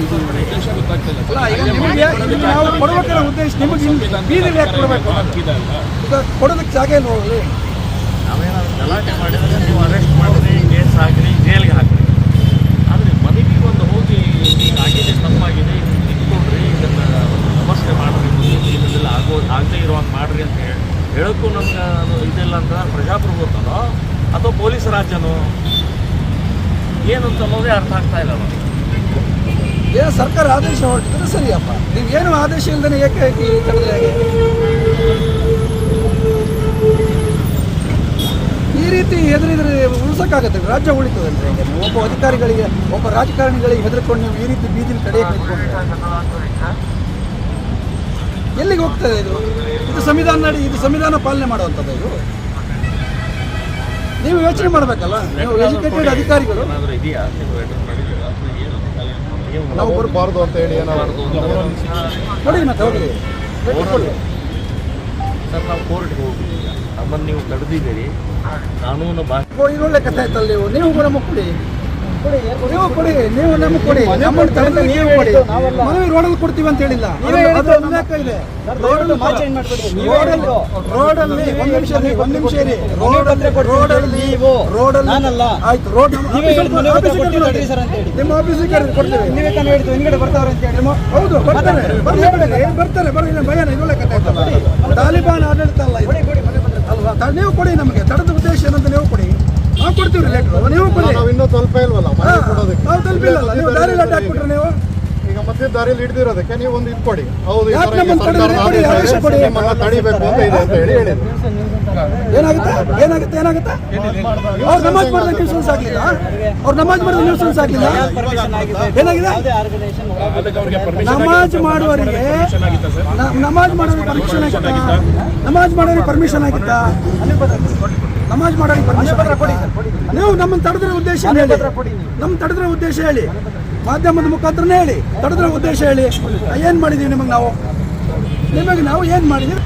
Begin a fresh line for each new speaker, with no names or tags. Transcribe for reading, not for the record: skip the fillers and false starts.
ಇದು ಉದ್ದೇಶ ಗೊತ್ತಾಗ್ತಿಲ್ಲ.
ಅಲ್ಲ, ಈಗ ನಿಮಗೆ ಇಲ್ಲಿ ನಾವು ಕೊಡಬೇಕಿರೋ ಉದ್ದೇಶ ನಿಮಗೆ ಬೀದಿಗೆ ಯಾಕೆ ಕೊಡಬೇಕು? ಈಗ ಕೊಡೋದಕ್ಕೆ ಜಾಗ ಇಲ್ಲ ಹೋಗ್ಲಿ.
ನಾವೇನಾದ್ರು ಗಲಾಟೆ ಮಾಡಿದರೆ ನೀವು ಅರೆಸ್ಟ್ ಮಾಡಿರಿ, ಕೇಸ್ ಹಾಕಿರಿ, ಜೈಲಿಗೆ ಹಾಕಿರಿ. ಆದರೆ ಮನೆಗೆ ಒಂದು ಹೋಗಿ ಆಗಿದೆ, ತಪ್ಪಾಗಿದೆ, ಇಟ್ಕೊಂಡ್ರಿ, ಇದನ್ನು ಒಂದು ಸಮಸ್ಯೆ ಮಾಡಿರಿ, ಇದನ್ನೆಲ್ಲ ಆಗದೇ ಇರುವಂಗೆ ಮಾಡಿರಿ ಅಂತ ಹೇಳೋಕ್ಕೂ ನಮ್ಗೆ ಇದೆಲ್ಲ ಅಂತ ಪ್ರಜಾಪ್ರಭುತ್ವನೋ ಅಥವಾ ಪೊಲೀಸ್ ರಾಜ್ಯನೋ ಏನು ಅಂತ ಅನ್ನೋದೇ ಅರ್ಥ ಆಗ್ತಾ ಇಲ್ಲ ನಮಗೆ.
ಏನು ಸರ್ಕಾರ ಆದೇಶ ಹೊರಟಿದ್ರೆ ಸರಿಯಪ್ಪ, ನೀವು ಏನು ಆದೇಶ ಇಲ್ಲದೇ ಏಕೆ ತಡೆದ್ರೆ ಹೇಗೆ? ಈ ರೀತಿ ಹೆದರಿದ್ರೆ ಉಳಿಸೋಕ್ಕಾಗತ್ತೆ? ರಾಜ್ಯ ಉಳಿತದಂದ್ರೆ ಒಬ್ಬ ಅಧಿಕಾರಿಗಳಿಗೆ, ಒಬ್ಬ ರಾಜಕಾರಣಿಗಳಿಗೆ ಹೆದರ್ಕೊಂಡು ನೀವು ಈ ರೀತಿ ಬೀದಿಲಿ ಕಡೆಯಕ್ಕೆ ನಿಂತ್ಕೊಂಡ್ರೆ ಎಲ್ಲಿಗೆ ಹೋಗ್ತದೆ ಇದು? ಇದು ಸಂವಿಧಾನ ಪಾಲನೆ ಮಾಡುವಂಥದ್ದು. ಇದು ನೀವು ಯೋಚನೆ ಮಾಡಬೇಕಲ್ಲ, ನೀವು ಎಜುಕೇಟೆಡ್ ಅಧಿಕಾರಿಗಳು.
ನಾವು ಬರಬಾರ್ದು ಅಂತ ಹೇಳಿ
ಕೊಡಿ, ಮತ್ತೆ ಹೋಗಿ
ಸರ್, ನಾವು ಕೋರ್ಟ್ಗೆ ಹೋಗ್ಬಿಟ್ಟಿಲ್ಲ, ನಮ್ಮನ್ನು ನೀವು ಕರೆದಿದ್ದೀರಿ, ಕಾನೂನು
ಒಳ್ಳೆ ಕಥೆ ಆಯ್ತಲ್ಲ. ನೀವು ಕೂಡ ನಮಗೆ ಕೊಡಿ, ನೀವು ಕೊಡಿ, ನೀವು ನಮಗೆ ಕೊಡಿ, ನಮ್ಮನ್ನು ತಡೆದ್ರೆ ನೀವು ಕೊಡಿ. ಮನವಿ ರೋಡಲ್ಲಿ ಕೊಡ್ತೀವಿ ಅಂತ ಹೇಳಿಲ್ಲ, ಅದು ಉಲ್ಲೇಖ ಇದೆ. ರೋಡಲ್ಲಿ ಒಂದು ನಿಮಿಷ ಇರಿ, ರೋಡಲ್ಲಿ ಆಯ್ತು, ರೋಡ್ ನಿಮ್ಮ ಆಫೀಸಿಗೆ ಕೊಡ್ತೀವಿ. ಹಿಂಗಡೆ ಬರ್ತಾವ್ರೆ ಅಂತ ಹೇಳಿ. ಹೌದು, ಬರ್ತಾರೆ ಭಯ. ಇದೊಳ್ಳೆ ಕಥೆ ಆಯ್ತಲ್ಲ, ತಾಲಿಬಾನ್ ಆಡಳಿತ ಅಲ್ಲ ಅಲ್ವಾ? ನೀವು ಕೊಡಿ, ನಮಗೆ ತಡೆದ ಉದ್ದೇಶ ಏನಂತ ನೀವು ಕೊಡಿ, ನಾವು ಕೊಡ್ತೀವಿ. ನೀವು ಕೊಡಿ,
ಇನ್ನೂ ಸ್ವಲ್ಪ ಇಲ್ವಲ್ಲ
ನಾವು ತಲುಪಿಲ್ಲಲ್ಲ. ನೀವು ದಾರಿ ಅಡ್ಡ ಹಾಕ್ಬಿಟ್ರೆ ನೀವು
ಈಗ ಮತ್ತೆ ದಾರಿಯಲ್ಲಿ ಹಿಡಿದಿರೋದಕ್ಕೆ ನೀವು ಒಂದು ಇದು ಕೊಡಿ. ಹೌದು, ತಡಿಬೇಕು ಅಂತ ಇದೆ ಅಂತ ಹೇಳಿದ್ರು.
ಏನಾಗುತ್ತೆ? ಅವ್ರು ನಮಾಜ್ ಮಾಡಿದ ನ್ಯೂಸೆನ್ಸ್ ಆಗಲಿಲ್ಲ, ಏನಾಗಿದೆ? ನಮಾಜ್ ಮಾಡೋರಿಗೆ ಪರ್ಮಿಷನ್ ಆಗಿತ್ತಾ? ನಮಾಜ್ ಮಾಡೋರಿಗೆ ಪರ್ಮಿಷನ್ ಕೊಡಿ. ನೀವು ನಮ್ಮನ್ನು ತಡೆದ್ರೆ ಉದ್ದೇಶ ಹೇಳಿ, ಮಾಧ್ಯಮದ ಮುಖಾಂತರನೇ ಹೇಳಿ, ತಡೆದ್ರೆ ಉದ್ದೇಶ ಹೇಳಿ. ಏನು ಮಾಡಿದ್ದೀವಿ ನಿಮಗೆ ನಾವು ಏನು ಮಾಡಿದ್ದೀವಿ?